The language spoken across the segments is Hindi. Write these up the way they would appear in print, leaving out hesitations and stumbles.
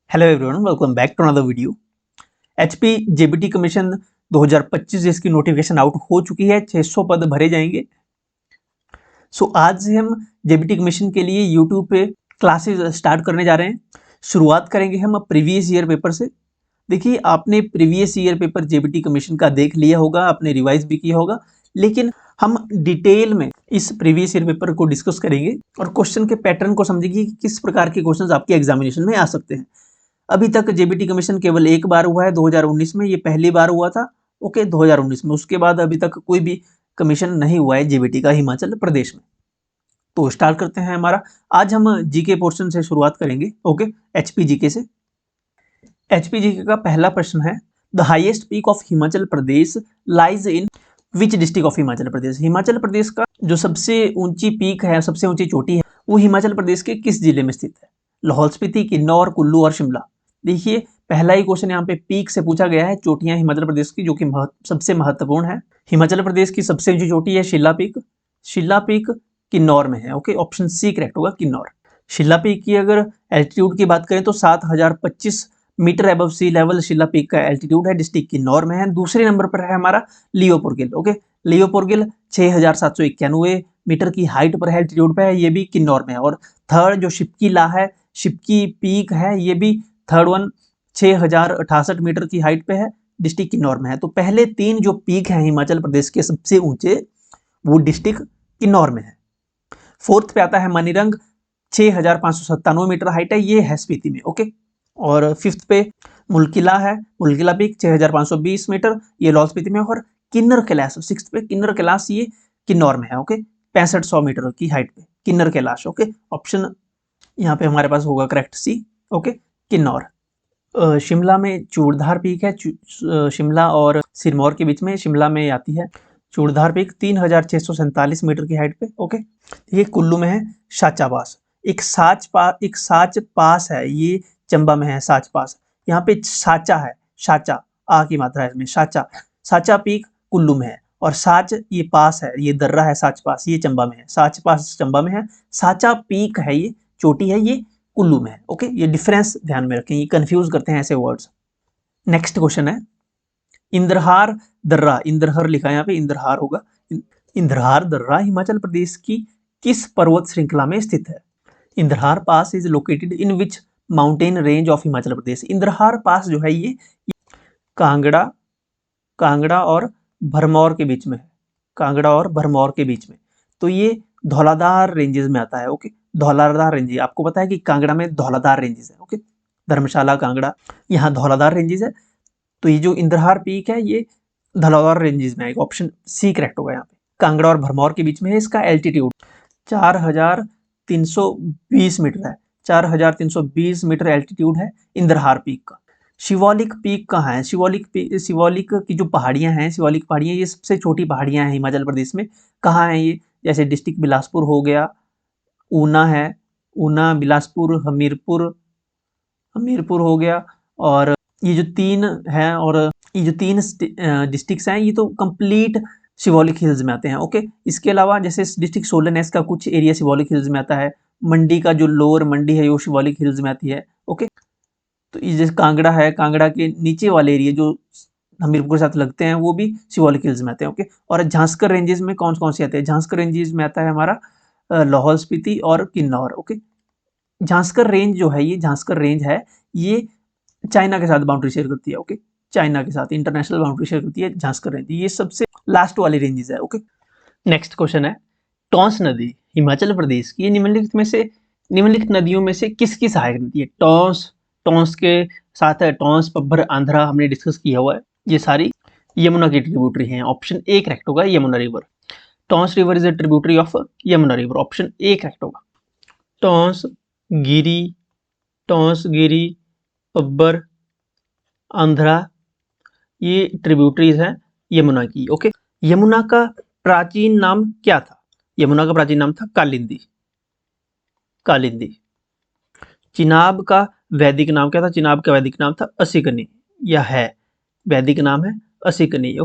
Hello everyone, welcome back to another video. HP JBT commission 2025 जिसकी नोटिफिकेशन आउट हो चुकी है, 600 पद भरे जाएंगे। आज से हम जेबीटी कमीशन के लिए यूट्यूब पे क्लासेस स्टार्ट करने जा रहे हैं। शुरुआत करेंगे हम प्रीवियस ईयर पेपर से। देखिए, आपने previous year paper JBT commission का देख लिया होगा, आपने रिवाइज भी किया होगा, लेकिन हम डिटेल में इस प्रीवियस ईयर पेपर को डिस्कस करेंगे और क्वेश्चन के पैटर्न को समझेंगे कि किस प्रकार के क्वेश्चंस आपके एग्जामिनेशन में आ सकते हैं। अभी तक जेबीटी कमीशन केवल एक बार हुआ है 2019 में, ये पहली बार हुआ था 2019 में। उसके बाद अभी तक कोई भी कमीशन नहीं हुआ है जेबीटी का हिमाचल प्रदेश में। तो स्टार्ट करते हैं हमारा। आज हम जीके पोर्शन से शुरुआत करेंगे। एचपी जीके से। एचपी जीके का पहला प्रश्न है, the highest peak of Himachal Pradesh lies in which district of Himachal Pradesh. Himachal Pradesh का जो सबसे ऊंची पीक है, सबसे ऊंची चोटी है, वो हिमाचल प्रदेश के किस जिले में स्थित है? लाहौल स्पीति, किन्नौर, कुल्लू और शिमला। देखिए, पहला ही क्वेश्चन यहाँ पे पीक से पूछा गया है, चोटियां हिमाचल प्रदेश की जो कि सबसे महत्वपूर्ण है। हिमाचल प्रदेश की सबसे ऊंची चोटी है शिला पीक। शिला पीक किन्नौर में है। ऑप्शन सी करेक्ट होगा, किन्नौर। शिला पीक की अगर एल्टीट्यूड की बात करें तो 7025 मीटर अबव सी लेवल शिला पीक का एल्टीट्यूड है, डिस्ट्रिक्ट किन्नौर में है। दूसरे नंबर पर है हमारा लियोपुरगिल। लियोपुरगिल 6791 मीटर की हाइट पर है, एल्टीट्यूड पे है, ये भी किन्नौर में है। और थर्ड जो शिपकी ला है, शिपकी पीक है, ये भी थर्ड वन 6068 मीटर की हाइट पे है, डिस्ट्रिक्ट किन्नौर में है। तो पहले तीन जो पीक हैं हिमाचल प्रदेश के सबसे ऊंचे, वो डिस्ट्रिक्ट किन्नौर में है। फोर्थ पे आता है मनीरंग, 6597 मीटर हाइट है, ये है स्पीति में। और फिफ्थ पे मुलकिला है, मुलकिला पीक 6520 मीटर, ये लाहौल स्पीति में। और किन्नर कैलाश सिक्स्थ पे, किन्नर कैलाश ये किन्नौर में है। 6500 मीटर की हाइट पे किन्नर कैलाश। ऑप्शन यहाँ पे हमारे पास होगा करेक्ट सी। किन्नौर। शिमला में चूड़धार पीक है, शिमला और सिरमौर के बीच में शिमला में आती है चूड़धार पीक, 3647 मीटर की हाइट पे। ये कुल्लू में है साचा पास। एक साच पास है, ये चंबा में है साच पास। यहाँ पे साचा है, साचा आ की मात्रा है इसमें, साचा। साचा पीक कुल्लू में है और साच ये पास है, ये दर्रा है साच पास, ये चंबा में है। साच पास चंबा में है, साचा पीक है, ये चोटी है, ये कुल्लू में है। ये डिफरेंस ध्यान में रखें, ये कंफ्यूज करते हैं ऐसे वर्ड्स। नेक्स्ट क्वेश्चन है, इंद्रहार दर्रा, इंद्रहर लिखा है यहाँ पे, इंद्रहार होगा। इंद्रहार दर्रा हिमाचल प्रदेश की किस पर्वत श्रृंखला में स्थित है? Indrahar pass is located in which mountain range of Himachal Pradesh. Indrahar pass जो है ये कांगड़ा और भरमौर के बीच में है, कांगड़ा और भरमौर के बीच में। तो ये धौलाधार रेंजेस में आता है। धौलाधार रेंजेस, आपको पता है कि कांगड़ा में धौलाधार रेंजेस है। धर्मशाला कांगड़ा, यहाँ धौलाधार रेंजेस है। तो ये जो इंद्रहार पीक है, ये धौलाधार रेंजेस में आएगा। ऑप्शन सी करेक्ट होगा यहाँ पे। कांगड़ा और भरमौर के बीच में है। इसका एल्टीट्यूड 4320 मीटर है, 4320 मीटर एल्टीट्यूड है इंद्रहार पीक का। शिवालिक पीक कहाँ है? शिवालिक की जो पहाड़ियां हैं, शिवालिक पहाड़ियां, ये सबसे छोटी पहाड़ियां हैं हिमाचल प्रदेश में। कहाँ है ये? जैसे डिस्ट्रिक्ट बिलासपुर हो गया, ऊना है, ऊना, बिलासपुर, हमीरपुर हो गया। और ये जो तीन हैं, और ये जो तीन डिस्ट्रिक्ट्स हैं, ये तो कंप्लीट शिवालिक हिल्स में आते हैं। इसके अलावा जैसे डिस्ट्रिक्ट सोलनएस का कुछ एरिया शिवालिक हिल्स में आता है, मंडी का जो लोअर मंडी है वो शिवालिक हिल्स में आती है। तो ये जैसे कांगड़ा है, कांगड़ा के नीचे वाले एरिया जो हमीरपुर के साथ लगते हैं, वो भी शिवालिक हिल्स में आते हैं। और झांसकर रेंजेस में कौन कौन से आते हैं? झांसकर रेंजेस में आता है हमारा लाहौल स्पीति और किन्नौर। झांसकर रेंज जो है, ये झांसकर रेंज है, ये चाइना के साथ बाउंड्री शेयर करती है। चाइना के साथ इंटरनेशनल बाउंड्री शेयर करती है झांसकर रेंज, ये सबसे लास्ट वाली रेंजेस है। नेक्स्ट क्वेश्चन है, टॉन्स नदी हिमाचल प्रदेश की निम्नलिखित नदियों में से किसकी सहायक नदी है? टॉन्स के साथ है टॉन्स, पब्बर, आंध्रा, हमने डिस्कस किया हुआ है। ये सारी यमुना की ट्रिब्यूटरी हैं। ऑप्शन ए करेक्ट होगा, Yamuna river. Tons river is a tributary of Yamuna river. Option A correct होगा। टॉन्स गिरी, पब्बर, आंध्रा, ये ट्रिब्यूटरीज हैं यमुना की। यमुना का प्राचीन नाम क्या था? यमुना का प्राचीन नाम था कालिंदी। चिनाब का वैदिक नाम क्या था? चिनाब का वैदिक नाम था असिकनी, या है वैदिक नाम है असिकनी।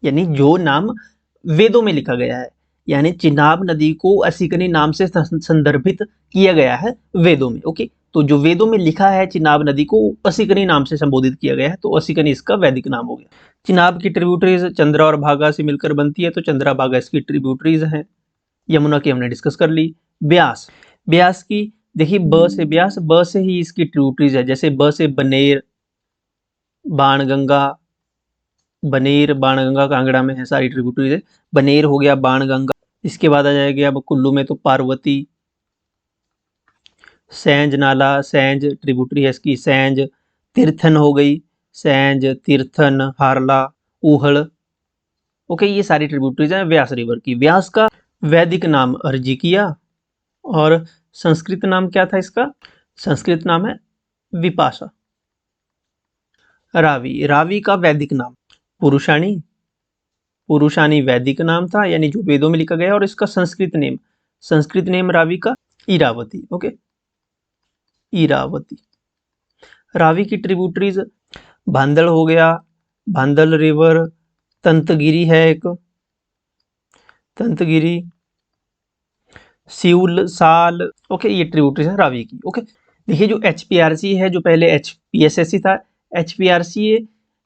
यानी जो नाम वेदों में लिखा गया है, यानी चिनाब नदी को असिकनी नाम से संदर्भित किया गया है वेदों में। तो जो वेदों में लिखा है चिनाब नदी को असिकनी नाम से संबोधित किया गया है, तो असिकनी इसका वैदिक नाम हो गया। चिनाब की ट्रिब्यूटरीज चंद्रा और भागा से मिलकर बनती है, तो चंद्रा भागा इसकी ट्रिब्यूटरीज हैं। यमुना की हमने डिस्कस कर ली। ब्यास, ब्यास की देखिए ब से ब्यास, ब से ही इसकी ट्रिब्यूटरीज है, जैसे ब से बनेर, बाणगंगा, बनेर बाणगंगा कांगड़ा में है, सारी ट्रिब्यूटरीज है। बनेर हो गया, बाणगंगा, इसके बाद आ जाएगा अब कुल्लू में तो पार्वती, सैंज नाला, सैंज ट्रिब्यूटरी है इसकी, सैंज। तीर्थन हो गई, सैंज, तीर्थन, हारला, ऊहल। ओके, ये सारी ट्रिब्यूटरीज हैं व्यास रिवर की। व्यास का वैदिक नाम अर्जिकिया और संस्कृत नाम क्या था इसका? संस्कृत नाम है विपाशा। रावी, रावी का वैदिक नाम पुरुषाणी, पुरुषाणी वैदिक नाम था, यानी जो वेदों में लिखा गया, और इसका संस्कृत नेम रावी का इरावती। ओके, इरावती। रावी की ट्रिब्यूटरीज भांदल हो गया, भांदल रिवर, तंतगिरी है एक, तंतगिरी, सिउल, साल। ओके, ये ट्रिब्यूटरीज है रावी की। ओके, देखिए जो एचपीआरसी है, जो पहले एचपीएसएससी था, एचपीआरसी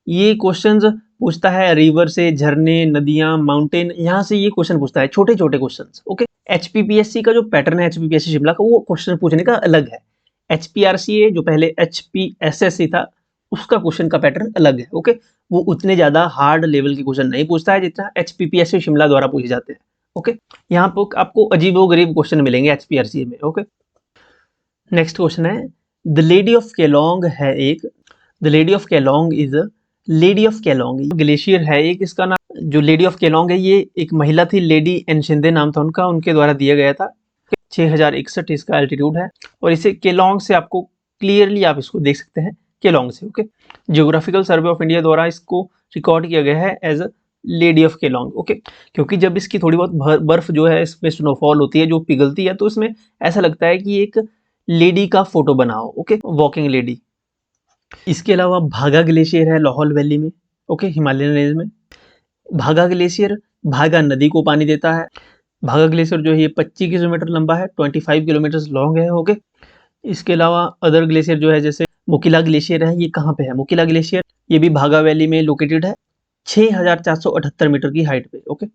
ये क्वेश्चंस पूछता है रिवर से, झरने, नदियां, माउंटेन, यहाँ से ये क्वेश्चन पूछता है, छोटे छोटे क्वेश्चंस। ओके, एचपीपीएससी का जो पैटर्न है, एचपीपीएससी शिमला का, वो क्वेश्चन पूछने का अलग है। एचपीआरसी जो पहले एचपीएसएससी था, उसका क्वेश्चन का पैटर्न अलग है। ओके, वो उतने ज्यादा हार्ड लेवल के क्वेश्चन नहीं पूछता है जितना एचपीपीएससी शिमला द्वारा पूछे जाते हैं। ओके, यहाँ पर आपको अजीबोगरीब क्वेश्चन मिलेंगे एचपीआरसी में। ओके, नेक्स्ट क्वेश्चन है, द लेडी ऑफ केलोंग है एक, the lady of Kelong is lady of Kelong glacier है एक, इसका नाम जो लेडी ऑफ केलोंग है, ये एक महिला थी, लेडी एनशिंदे नाम था उनका, उनके द्वारा दिया गया था। 6061 इसका एल्टीट्यूड है, और इसे केलोंग से आपको क्लियरली आप इसको देख सकते हैं, केलोंग से। Okay, geographical survey of India द्वारा इसको रिकॉर्ड किया गया है as lady of Keylong. Okay, क्योंकि जब इसकी थोड़ी बहुत बर्फ जो है इसमें स्नोफॉल होती है, जो पिघलती है, तो इसमें ऐसा लगता है कि एक लेडी का फोटो बनाओ। Okay, walking lady. इसके अलावा भागा ग्लेशियर है लाहौल वैली में। ओके, हिमालयन रेंज में भागा ग्लेशियर भागा नदी को पानी देता है। भागा ग्लेशियर जो है ये 25 किलोमीटर लंबा है, 25 किलोमीटर लॉन्ग है। ओके, इसके अलावा अदर ग्लेशियर जो है, जैसे मुकिला ग्लेशियर है, ये कहाँ पे है? मुकिला ग्लेशियर ये भी भागा वैली में लोकेटेड है, 6478 मीटर की हाइट पे। ओके,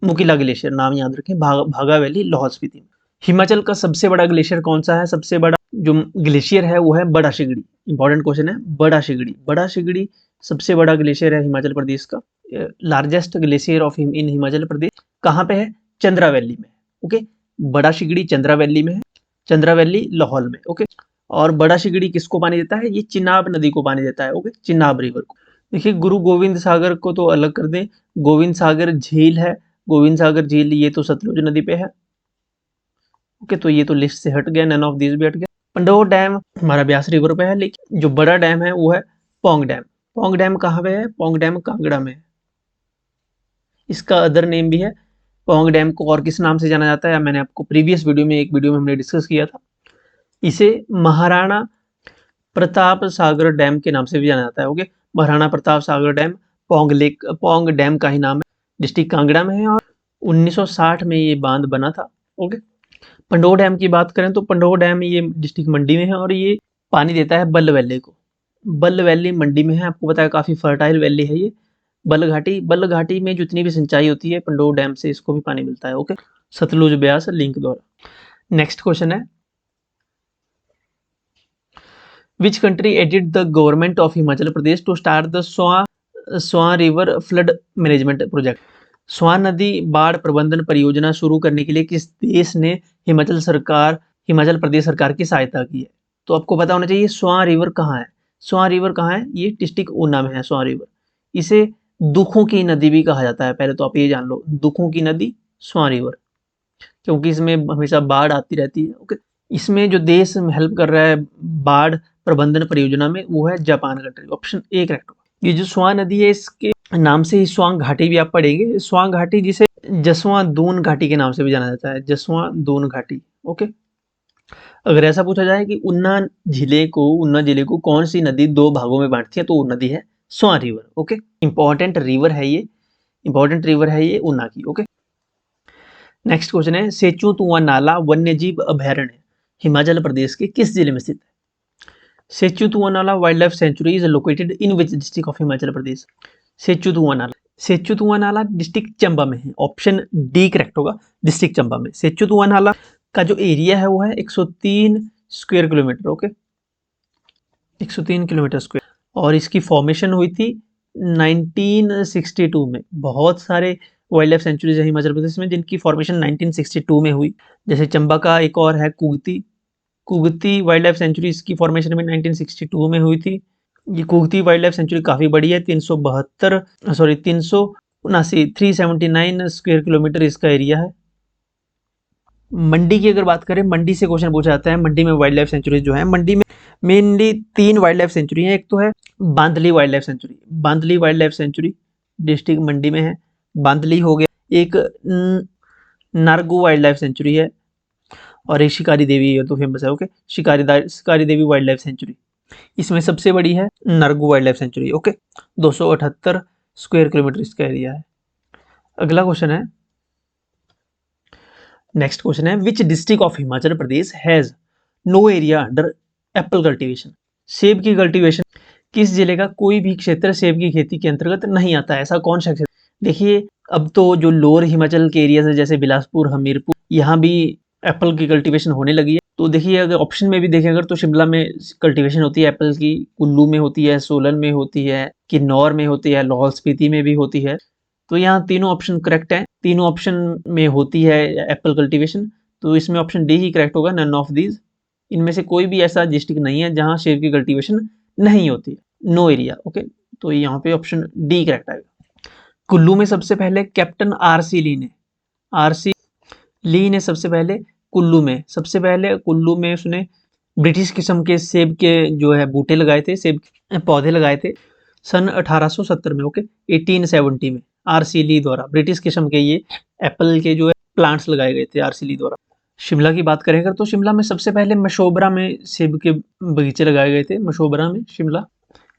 मुकिला ग्लेशियर नाम याद रखें, भागा वैली लाहौल स्पीति में। हिमाचल का सबसे बड़ा ग्लेशियर कौन सा है? सबसे बड़ा जो ग्लेशियर है वो है बड़ा शिगड़ी। इंपॉर्टेंट क्वेश्चन है, बड़ा शिगड़ी। बड़ा शिगड़ी सबसे बड़ा ग्लेशियर है हिमाचल प्रदेश का, लार्जेस्ट ग्लेशियर ऑफ इन हिमाचल प्रदेश। कहाँ पे है? चंद्रा वैली में। ओके, बड़ा शिगड़ी चंद्रा वैली में है, चंद्रा वैली लाहौल में। ओके, और बड़ा शिगड़ी किसको पानी देता है? ये चिनाब नदी को पानी देता है। ओके, चिनाब रिवर को। देखिए गुरु गोविंद सागर को तो अलग कर दें, गोविंद सागर झील है, गोविंद सागर झील ये तो सतलुज नदी पे है। ओके, तो ये तो लिस्ट से हट गया, नन ऑफ दिस भी हट गया। पंडोह डैम हमारा ब्यास रिवर पे है, लेकिन जो बड़ा डैम है वो है पौंग डैम। पौंग डैम कहाँ पे है? पौंग डैम कांगड़ा में है। इसका अदर नेम भी है। पौंग डैम को और किस नाम से जाना जाता है? मैंने आपको प्रीवियस वीडियो में, एक वीडियो में हमने डिस्कस किया था। इसे महाराणा प्रताप सागर डैम के नाम से भी जाना जाता है। Okay, Maharana Pratap Sagar dam Pong dam का ही नाम है, डिस्ट्रिक्ट कांगड़ा में है, और 1960 में ये बांध बना था। ओके, पंडोह डैम की बात करें तो पंडोह डैम ये डिस्ट्रिक्ट मंडी में है, और ये पानी देता है बल्ल वैली को। बल्ल वैली मंडी में है, आपको पता है काफ़ी फर्टाइल वैली है ये। बल्ल घाटी में जितनी भी सिंचाई होती है पंडोह डैम से इसको भी पानी मिलता है। ओके, सतलुज ब्यास लिंक द्वारा। नेक्स्ट क्वेश्चन है, which country aided the government of Himachal Pradesh to start the Swan river flood management project? Swan नदी बाढ़ प्रबंधन परियोजना शुरू करने के लिए किस देश ने हिमाचल प्रदेश सरकार की सहायता की है? तो आपको पता होना चाहिए स्वां रिवर कहाँ है। स्वां रिवर कहाँ है? ये डिस्ट्रिक्ट ऊना में है स्वां रिवर। इसे दुखों की नदी भी कहा जाता है, पहले तो आप ये जान लो, दुखों की नदी स्वां रिवर, क्योंकि इसमें हमेशा बाढ़ आती रहती है। ओके, इसमें जो देश हेल्प कर रहा है बाढ़ प्रबंधन परियोजना में वो है Japan country. Option A correct होगा। ये जो स्वां नदी है इसके नाम से ही स्वां घाटी भी आप पढ़ेंगे। स्वां घाटी जिसे जसवां दून घाटी के नाम से भी जाना जाता है, जसवां दून घाटी। ओके, अगर ऐसा पूछा जाए कि ऊना जिले को कौन सी नदी दो भागों में बांटती है, तो वो नदी है Swan river. Okay, important river है ये ऊना की। ओके, नेक्स्ट क्वेश्चन है, सेचू तुआ नाला वन्यजीव अभयारण्य हिमाचल प्रदेश के किस जिले में स्थित है? Sechu Tuan Nala wild life sanctuary is located in which district of Himachal Pradesh? Sechu Tuan Nala district Chamba में है। ऑप्शन डी करेक्ट होगा, डिस्ट्रिक्ट चंबा में। सेचुतुआनाला का जो एरिया है वो है 103 square kilometre. Okay, 103 kilometre square. और इसकी फॉर्मेशन हुई थी 1962 में। बहुत सारे वाइल्ड लाइफ सेंचुरीज है हिमाचल प्रदेश में जिनकी फॉर्मेशन 1962 में हुई। जैसे चंबा का एक और है कुगती वाइल्ड लाइफ सेंचुरी, इसकी फॉर्मेशन में 1962 में हुई थी। ये कुगती वाइल्ड लाइफ सेंचुरी काफ़ी बड़ी है, 379 स्क्वायर किलोमीटर इसका एरिया है। मंडी की अगर बात करें, मंडी से क्वेश्चन पूछा जाता है। मंडी में वाइल्ड लाइफ सेंचुरी जो है, मंडी में मेनली 3 वाइल्ड लाइफ सेंचुरी है। एक तो है Bandli wild life sanctuary, Bandli wild life sanctuary district Mandi में है, बांदली हो गया। एक नारगो वाइल्ड लाइफ सेंचुरी है, और एक शिकारी देवी है तो फेमस है। ओके, शिकारी देवी वाइल्ड लाइफ सेंचुरी, इसमें सबसे बड़ी है Nargu wild life sanctuary. Okay, 278 square kilometre इसका एरिया है। अगला क्वेश्चन है, नेक्स्ट क्वेश्चन है, which district of Himachal Pradesh has no area under apple cultivation? सेब की कल्टीवेशन, किस जिले का कोई भी क्षेत्र सेब की खेती के अंतर्गत नहीं आता है? ऐसा कौन सा क्षेत्र? देखिए, अब तो जो लोअर हिमाचल के एरिया है जैसे बिलासपुर, हमीरपुर, यहाँ भी एप्पल की कल्टीवेशन होने लगी है। तो देखिए, अगर ऑप्शन में भी देखें अगर, तो शिमला में कल्टीवेशन होती है एप्पल की, कुल्लू में होती है, सोलन में होती है, किन्नौर में होती है, लाहौल स्पीति में भी होती है। तो यहाँ तीनों ऑप्शन करेक्ट हैं, तीनों ऑप्शन में होती है एप्पल कल्टीवेशन। तो इसमें ऑप्शन डी ही करेक्ट होगा, नन ऑफ दीज। इनमें से कोई भी ऐसा डिस्ट्रिक्ट नहीं है जहाँ सेब की कल्टीवेशन नहीं होती है, नो एरिया। ओके, तो यहाँ पे ऑप्शन डी करेक्ट आएगा। कुल्लू में सबसे पहले कैप्टन आरसी ली ने सबसे पहले कुल्लू में उसने ब्रिटिश किस्म के सेब के जो है बूटे लगाए थे, सेब के पौधे लगाए थे सन 1870 में। ओके, 1870 में आरसी ली द्वारा ब्रिटिश किस्म के ये एप्पल के जो है प्लांट्स लगाए गए थे आरसी ली द्वारा। शिमला की बात करें अगर, तो शिमला में सबसे पहले मशोबरा में सेब के बगीचे लगाए गए थे, मशोबरा में शिमला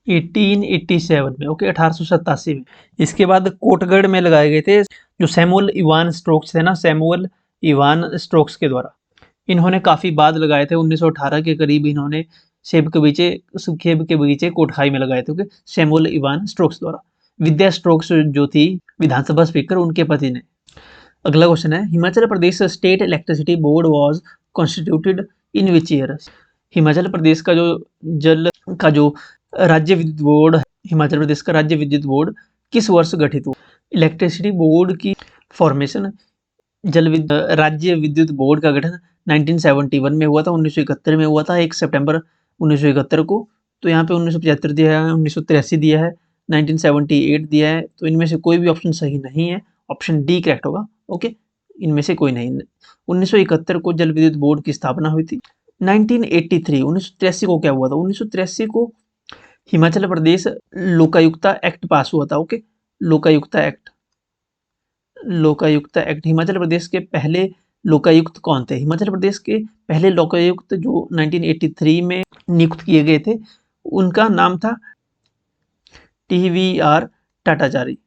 1887 में। ओके, 1887 में। इसके बाद कोटगढ़ में लगाए गए थे जो सैमुअल इवान स्टोक्स थे ना, सैमुअल इवान स्टोक्स के द्वारा। इन्होंने काफ़ी बाद लगाए थे, 1918 के करीब इन्होंने सेब के बगीचे कोटखाई में लगाए थे। ओके, सैमुअल इवान स्टोक्स द्वारा। विद्या स्टोक्स जो थी विधानसभा स्पीकर, उनके पति ने। अगला क्वेश्चन है, Himachal Pradesh state electricity board was constituted in which year? Himachal Pradesh का जो राज्य विद्युत बोर्ड, हिमाचल प्रदेश का राज्य विद्युत बोर्ड किस वर्ष गठित हुआ? इलेक्ट्रिसिटी बोर्ड की फॉर्मेशन, राज्य विद्युत बोर्ड का गठन 1971 में हुआ था, 1971 में हुआ था, 1 सितंबर 1971 को। तो यहाँ पे 1975 दिया है, 1983 दिया है, 1978 दिया है। तो इनमें से कोई भी ऑप्शन सही नहीं है, ऑप्शन डी करेक्ट होगा। ओके, इनमें से कोई नहीं। 1971 को जल विद्युत बोर्ड की स्थापना हुई थी। 1983 को क्या हुआ था? 1983 को हिमाचल प्रदेश लोकायुक्ता एक्ट पास हुआ था। Okay, Lokayukta act. हिमाचल प्रदेश के पहले लोकायुक्त कौन थे? हिमाचल प्रदेश के पहले लोकायुक्त जो 1983 में नियुक्त किए गए थे, उनका नाम था TVR टाटाचारी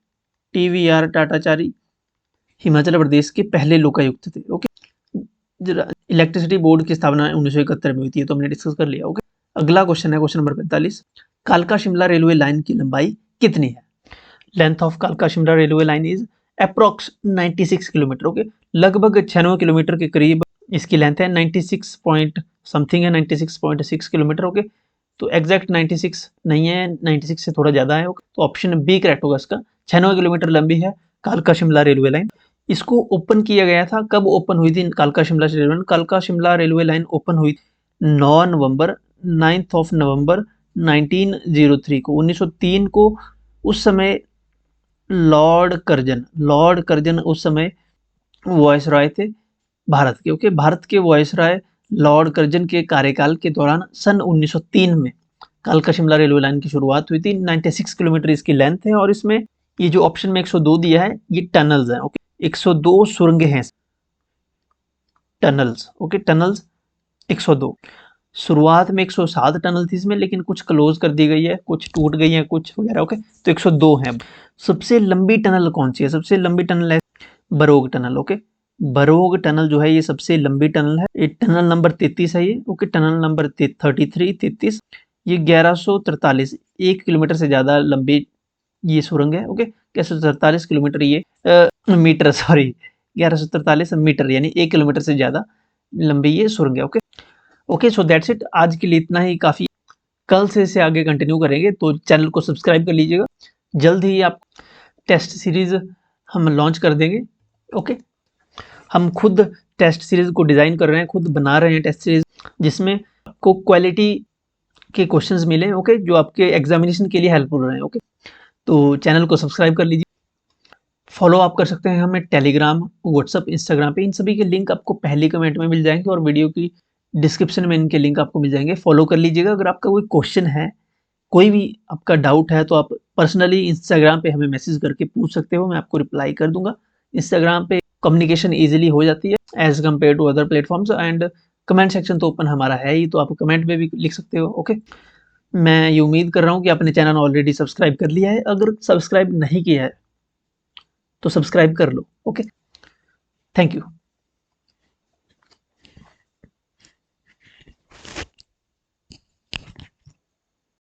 हिमाचल प्रदेश के पहले लोकायुक्त थे। ओके, इलेक्ट्रिसिटी बोर्ड की स्थापना 1971 में हुई थी, तो हमने डिस्कस कर लिया। ओके, अगला क्वेश्चन है क्वेश्चन नंबर 45। कालका शिमला रेलवे लाइन की लंबाई कितनी है? लेंथ ऑफ कालका Shimla railway line is approx 96 kilometre. Okay, लगभग 96 किलोमीटर के करीब इसकी लेंथ है। 96 पॉइंट समथिंग है, 96.6 किलोमीटर। ओके, तो एग्जैक्ट 96 नहीं है, 96 से थोड़ा ज़्यादा है। ओके, तो ऑप्शन बी करेक्ट होगा इसका। 96 किलोमीटर लंबी है कालका शिमला रेलवे लाइन। इसको ओपन किया गया था, कब ओपन हुई थी कालका शिमला रेलवे लाइन? कालका शिमला रेलवे लाइन ओपन हुई 9 नवंबर 1903 को। 1903 को उस समय लॉर्ड कर्जन उस समय वॉयसरॉय थे भारत के। ओके, भारत के वॉयसरॉय लॉर्ड कर्जन के कार्यकाल के दौरान सन 1903 में कालका शिमला रेलवे लाइन की शुरुआत हुई थी। 96 किलोमीटर इसकी लेंथ है, और इसमें ये जो ऑप्शन में 102 दिया है, ये टनल्स हैं। ओके, 102 सुरंग हैं, टनल्स। Okay, tunnels 102। शुरुआत में 107 टनल थी इसमें, लेकिन कुछ क्लोज कर दी गई है, कुछ टूट गई है, कुछ वगैरह। ओके, तो 102 है। सबसे लंबी टनल कौन सी है? सबसे लंबी टनल है बरोग टनल। ओके, बरोग टनल जो है ये सबसे लंबी टनल है, ये टनल नंबर 33 है ये। ओके, टनल नंबर 33 ये 1143 1 किलोमीटर से ज़्यादा लंबी ये सुरंग है। ओके, 1143 किलोमीटर ये मीटर, सॉरी 1143 मीटर यानी 1 किलोमीटर से ज़्यादा लंबी ये सुरंग है। Okay okay, so that's it, आज के लिए इतना ही काफ़ी। कल से इसे आगे कंटिन्यू करेंगे, तो चैनल को सब्सक्राइब कर लीजिएगा। जल्द ही आप टेस्ट सीरीज़ हम लॉन्च कर देंगे। ओके, हम खुद टेस्ट सीरीज़ को डिज़ाइन कर रहे हैं, खुद बना रहे हैं टेस्ट सीरीज़, जिसमें आपको क्वालिटी के क्वेश्चंस मिले। ओके, जो आपके एग्जामिनेशन के लिए हेल्पफुल रहे। ओके, तो चैनल को सब्सक्राइब कर लीजिए। फॉलो आप कर सकते हैं हमें टेलीग्राम, व्हाट्सअप, इंस्टाग्राम पे। इन सभी के लिंक आपको पहले कमेंट में मिल जाएंगे और वीडियो की डिस्क्रिप्शन में इनके लिंक आपको मिल जाएंगे। फॉलो कर लीजिएगा। अगर आपका कोई क्वेश्चन है, कोई भी आपका डाउट है, तो आप पर्सनली इंस्टाग्राम पे हमें मैसेज करके पूछ सकते हो, मैं आपको रिप्लाई कर दूंगा। इंस्टाग्राम पे कम्युनिकेशन ईजिली हो जाती है as compare to other platforms. And comment section तो ओपन हमारा है ही, तो आप कमेंट में भी लिख सकते हो। ओके, मैं ये उम्मीद कर रहा हूँ कि आपने चैनल ऑलरेडी सब्सक्राइब कर लिया है। अगर सब्सक्राइब नहीं किया है तो सब्सक्राइब कर लो। Okay, thank you.